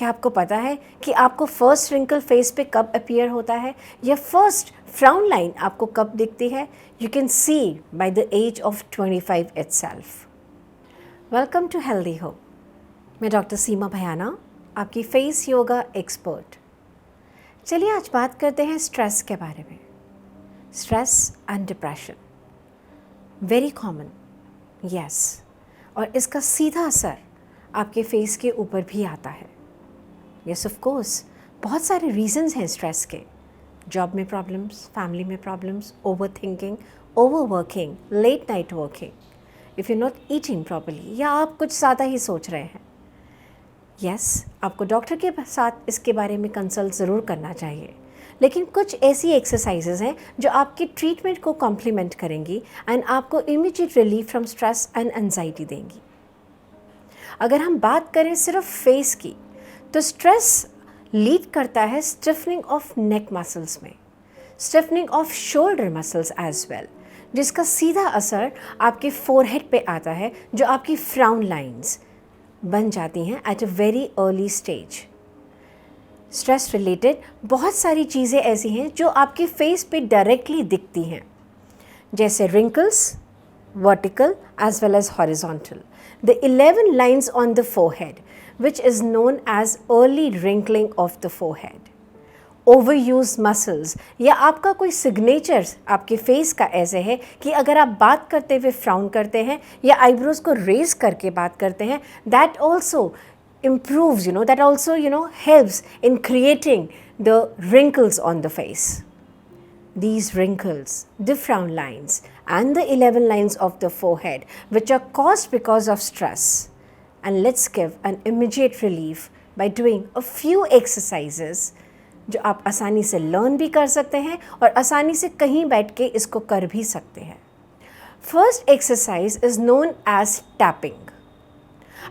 क्या आपको पता है कि आपको फर्स्ट रिंकल फेस पे कब अपीयर होता है या फर्स्ट फ्राउन लाइन आपको कब दिखती है? You can see by the age of 25 itself. Welcome to healthy hope. मैं डॉक्टर सीमा भयाना, आपकी फेस योगा एक्सपर्ट। चलिए आज बात करते हैं स्ट्रेस के बारे में। Stress and depression very common, yes, और इसका सीधा असर आपके फेस के ऊपर भी आता है। यस ऑफ कोर्स, बहुत सारे रीजंस हैं स्ट्रेस के। जॉब में प्रॉब्लम्स, फैमिली में problems, over thinking, over working, late night working, if you not eating properly, या आप कुछ ज़्यादा ही सोच रहे हैं। यस, आपको डॉक्टर के साथ इसके बारे में कंसल्ट ज़रूर करना चाहिए, लेकिन कुछ ऐसी एक्सरसाइजेज हैं जो आपकी ट्रीटमेंट को कॉम्प्लीमेंट करेंगी एंड आपको immediate relief from stress and anxiety देंगी। अगर हम बात करें सिर्फ फेस की, तो स्ट्रेस लीड करता है स्टिफनिंग ऑफ नेक मसल्स में, stiffening of shoulder muscles as well, जिसका सीधा असर आपके फोरहेड पे आता है, जो आपकी फ्राउन लाइंस बन जाती हैं at a very early stage. Stress related बहुत सारी चीज़ें ऐसी हैं जो आपके फेस पे डायरेक्टली दिखती हैं, जैसे wrinkles, vertical as well as horizontal. The 11 lines on the forehead, which is known as early wrinkling of the forehead. Overuse muscles, या आपका कोई सिग्नेचर आपके फेस का ऐसे है कि अगर आप बात करते हुए फ्राउन करते हैं या आईब्रोज को रेज करके बात करते हैं, that also improves, that also, helps in creating the wrinkles on the face. These wrinkles, the frown lines and the 11 lines of the forehead, which are caused because of stress. And let's give an immediate relief by doing a few exercises जो आप आसानी से learn भी कर सकते हैं और आसानी से कहीं बैठ के इसको कर भी सकते हैं। First exercise is known as tapping.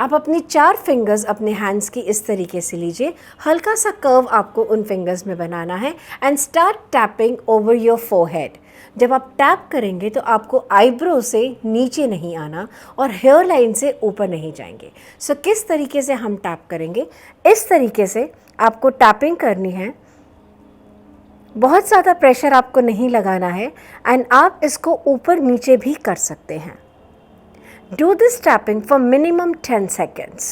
आप अपनी 4 फिंगर्स अपने हैंड्स की इस तरीके से लीजिए, हल्का सा कर्व आपको उन फिंगर्स में बनाना है and start tapping over your forehead. जब आप टैप करेंगे तो आपको आईब्रो से नीचे नहीं आना और हेयर लाइन से ऊपर नहीं जाएंगे। सो किस तरीके से हम टैप करेंगे? इस तरीके से आपको टैपिंग करनी है, बहुत ज़्यादा प्रेशर आपको नहीं लगाना है एंड आप इसको ऊपर नीचे भी कर सकते हैं। Do this tapping for minimum 10 seconds.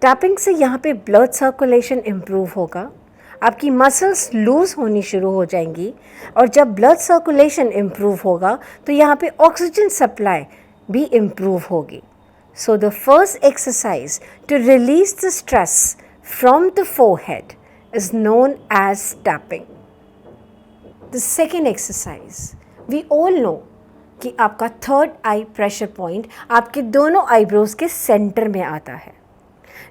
Tapping से यहाँ पे ब्लड सर्कुलेशन इम्प्रूव होगा, आपकी मसल्स लूज होनी शुरू हो जाएंगी और जब ब्लड सर्कुलेशन इम्प्रूव होगा तो यहाँ पे ऑक्सीजन सप्लाई भी इम्प्रूव होगी। So the first exercise to release the stress from the forehead is known as tapping. The second exercise, we all know कि आपका थर्ड आई प्रेशर पॉइंट आपके दोनों आईब्रोज के सेंटर में आता है।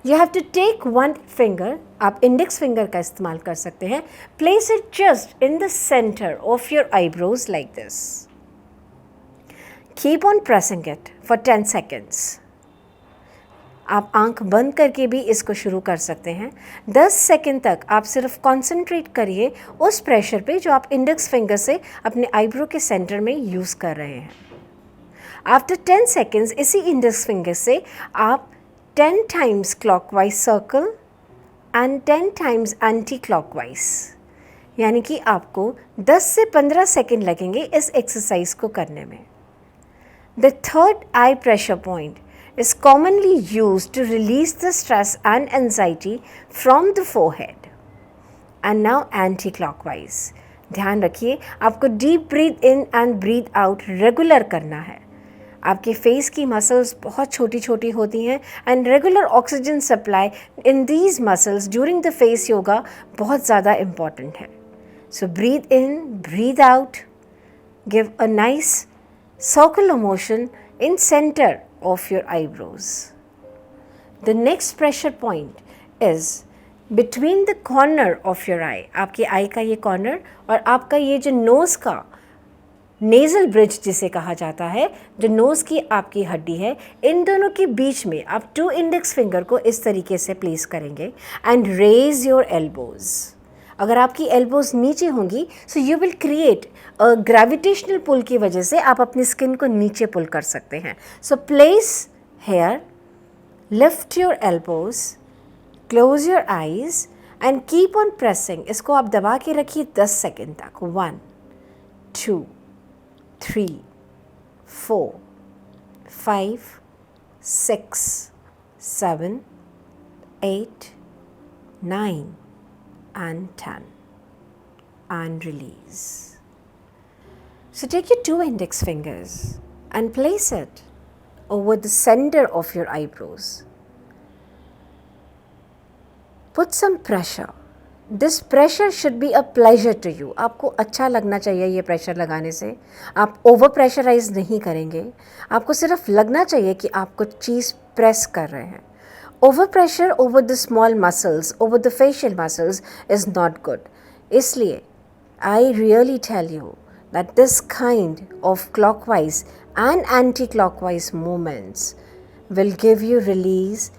You have to take one finger, आप index finger का इस्तेमाल कर सकते हैं, place it just in the centre of your eyebrows like this. Keep on pressing it for 10 seconds. आप आंख बंद करके भी इसको शुरू कर सकते हैं। 10 सेकंड तक आप सिर्फ कंसंट्रेट करिए उस प्रेशर पे जो आप इंडेक्स फिंगर से अपने आईब्रो के सेंटर में यूज़ कर रहे हैं। आफ्टर 10 सेकंड्स इसी इंडेक्स फिंगर से आप 10 times clockwise circle and 10 times anti clockwise, यानी कि आपको 10 से 15 सेकंड लगेंगे इस एक्सरसाइज को करने में। The third I pressure point is commonly used to release the stress and anxiety from the forehead. And now anti-clockwise. ध्यान रखिए, आपको deep breathe in and breathe out regular करना है। आपके फेस की मसल्स बहुत छोटी छोटी होती हैं and regular oxygen supply in these muscles during the face yoga बहुत ज़्यादा important है। So breathe in, breathe out, give a nice circular motion in center of your eyebrows. The next pressure point is between the corner of your eye. आपके आई का ये corner और आपका ये जो नोज़ का नेज़ल ब्रिज जिसे कहा जाता है, जो नोज़ की आपकी हड्डी है, इन दोनों के बीच में आप 2 इंडेक्स फिंगर को इस तरीके से प्लेस करेंगे एंड रेज योर एल्बोज़। अगर आपकी एल्बोज़ नीचे होंगी so you will create a gravitational pull की वजह से आप अपनी स्किन को नीचे पुल कर सकते हैं। So place here, lift your elbows close your eyes and keep on pressing. इसको आप दबा के रखिए 10 सेकेंड तक. 1 2 3 4 5 6 7 8 9 and 10 and release. So take your 2 index fingers and place it over the center of your eyebrows. Put some pressure. This pressure should be a pleasure to you. आपको अच्छा लगना चाहिए ये प्रेशर लगाने से. आप ओवर प्रेशराइज नहीं करेंगे. आपको सिर्फ लगना चाहिए कि आप कुछ चीज़ प्रेस कर रहे हैं. Over pressure over the small muscles, over the facial muscles is not good. इसलिए I really tell you that this kind of clockwise and anti-clockwise movements will give you release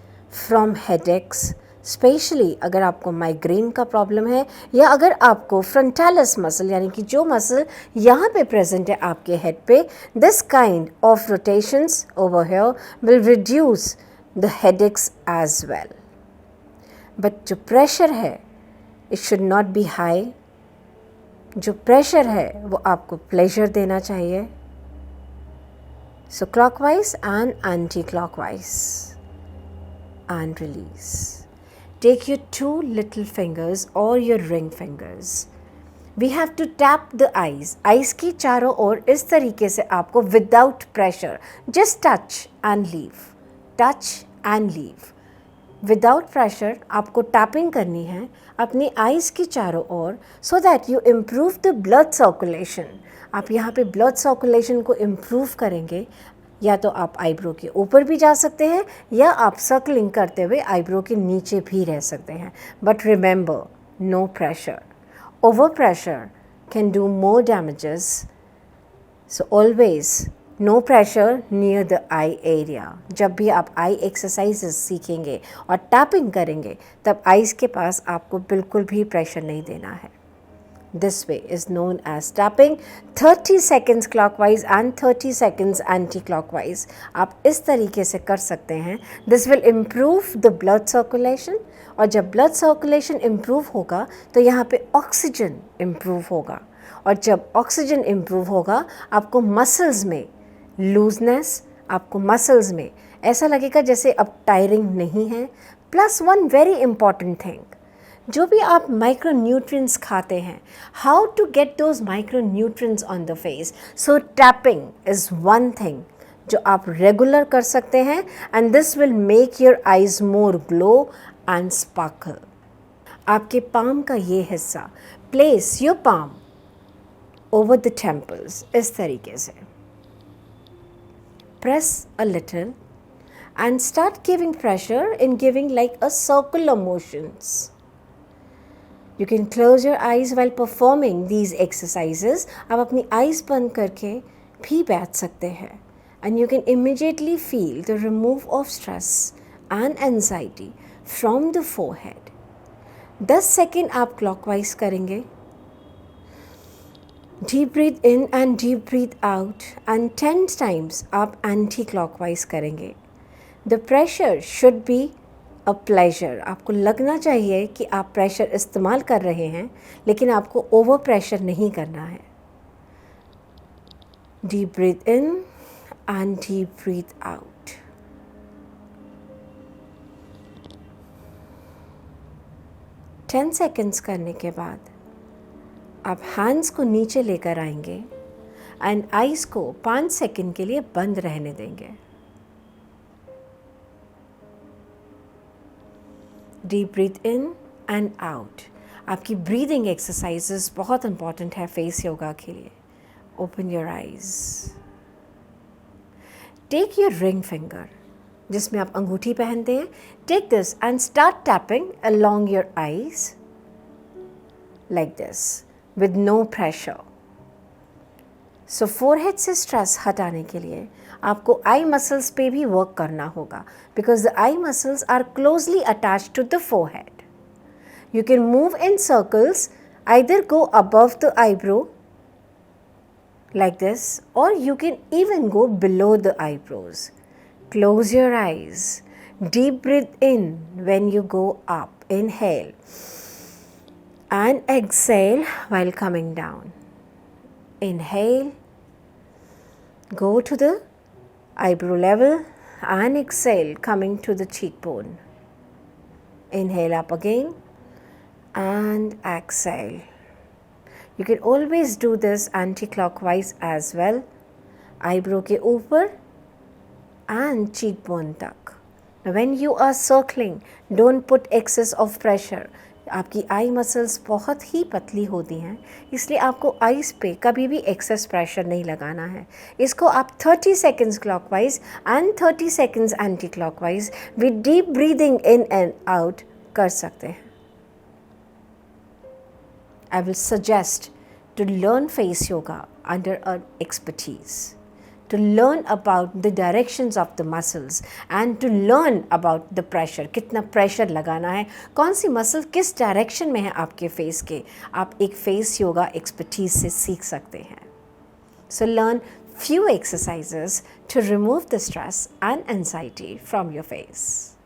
from headaches, specially अगर आपको migraine का problem है या अगर आपको frontalis muscle यानी कि जो मसल यहाँ पे प्रेजेंट है आपके हेड पे, this kind of rotations over here will reduce the headaches as well. But जो प्रेशर है it should not be high. जो प्रेशर है वो आपको प्लेजर देना चाहिए. So clockwise and anti clockwise and release. Take your 2 little fingers or your ring fingers. We have to tap the eyes. Eyes की चारों ओर इस तरीके से आपको without pressure just touch and leave. Touch and leave. Without pressure आपको tapping करनी है अपनी eyes की चारों ओर so that you improve the blood circulation. आप यहाँ पे blood circulation को improve करेंगे. या तो आप आईब्रो के ऊपर भी जा सकते हैं या आप सर्कलिंग करते हुए आईब्रो के नीचे भी रह सकते हैं. But remember, no pressure. Over pressure can do more damages. So always no pressure near the eye area. जब भी आप आई एक्सरसाइजेस सीखेंगे और टैपिंग करेंगे तब आईज के पास आपको बिल्कुल भी प्रेशर नहीं देना है. This way is known as tapping. 30 seconds clockwise and 30 seconds anti-clockwise. आप इस तरीके से कर सकते हैं. This will improve the blood circulation. और जब blood circulation improve होगा तो यहाँ पे oxygen improve होगा. और जब oxygen improve होगा आपको muscles में looseness, आपको muscles में ऐसा लगेगा जैसे अब tiring नहीं है. Plus one very important thing. जो भी आप माइक्रो न्यूट्रिएंट्स खाते हैं, how to get those micro nutrients on the face. So tapping is one thing जो आप रेगुलर कर सकते हैं and this will make your eyes more glow and sparkle. आपके पाम का ये हिस्सा, place your palm over the temples इस तरीके से. Press a little and start giving pressure in giving like a circular motions. You can close your eyes while performing these exercises. आप अपनी eyes बंद करके भी बैठ सकते हैं. And you can immediately feel the remove of stress and anxiety from the forehead. 10 second आप clockwise करेंगे. Deep breathe in and deep breathe out. And 10 times आप anti-clockwise करेंगे. The pressure should be a pleasure. आपको लगना चाहिए कि आप pressure इस्तेमाल कर रहे हैं लेकिन आपको ओवर प्रेशर नहीं करना है. Deep breathe in and deep breath out. Ten seconds करने के बाद आप हैंड्स को नीचे लेकर आएंगे एंड आइज़ को 5 सेकेंड के लिए बंद रहने देंगे. Deep breathe in and out. आपकी ब्रीदिंग एक्सरसाइजेस बहुत इंपॉर्टेंट है फेस योगा के लिए. Open your eyes. Take your ring finger जिसमें आप अंगूठी पहनते हैं. Take this and start tapping along your eyes like this with no pressure. So forehead से स्ट्रेस हटाने के लिए आपको आई मसल्स पे भी वर्क करना होगा because the eye muscles are closely attached to the forehead. You can move in circles, either go above the eyebrow like this or you can even go below the eyebrows. Close your eyes. Deep breathe in when you go up. Inhale and exhale while coming down. Inhale, go to the eyebrow level and exhale, coming to the cheekbone. Inhale up again and exhale. You can always do this anti-clockwise as well. Eyebrow के ऊपर and cheekbone तक. Now when you are circling, don't put excess of pressure. आपकी eye muscles बहुत ही पतली होती हैं, इसलिए आपको आईज पे कभी भी एक्सेस प्रेशर नहीं लगाना है. इसको आप 30 seconds clockwise and 30 seconds anti clockwise with deep breathing in and out कर सकते हैं. I will suggest to learn face yoga under an expertise, to learn about the directions of the muscles and to learn about the pressure. कितना pressure लगाना है, कौन सी muscle किस direction में है आपके face के, आप एक face yoga expertise से सीख सकते हैं. So learn few exercises to remove the stress and anxiety from your face.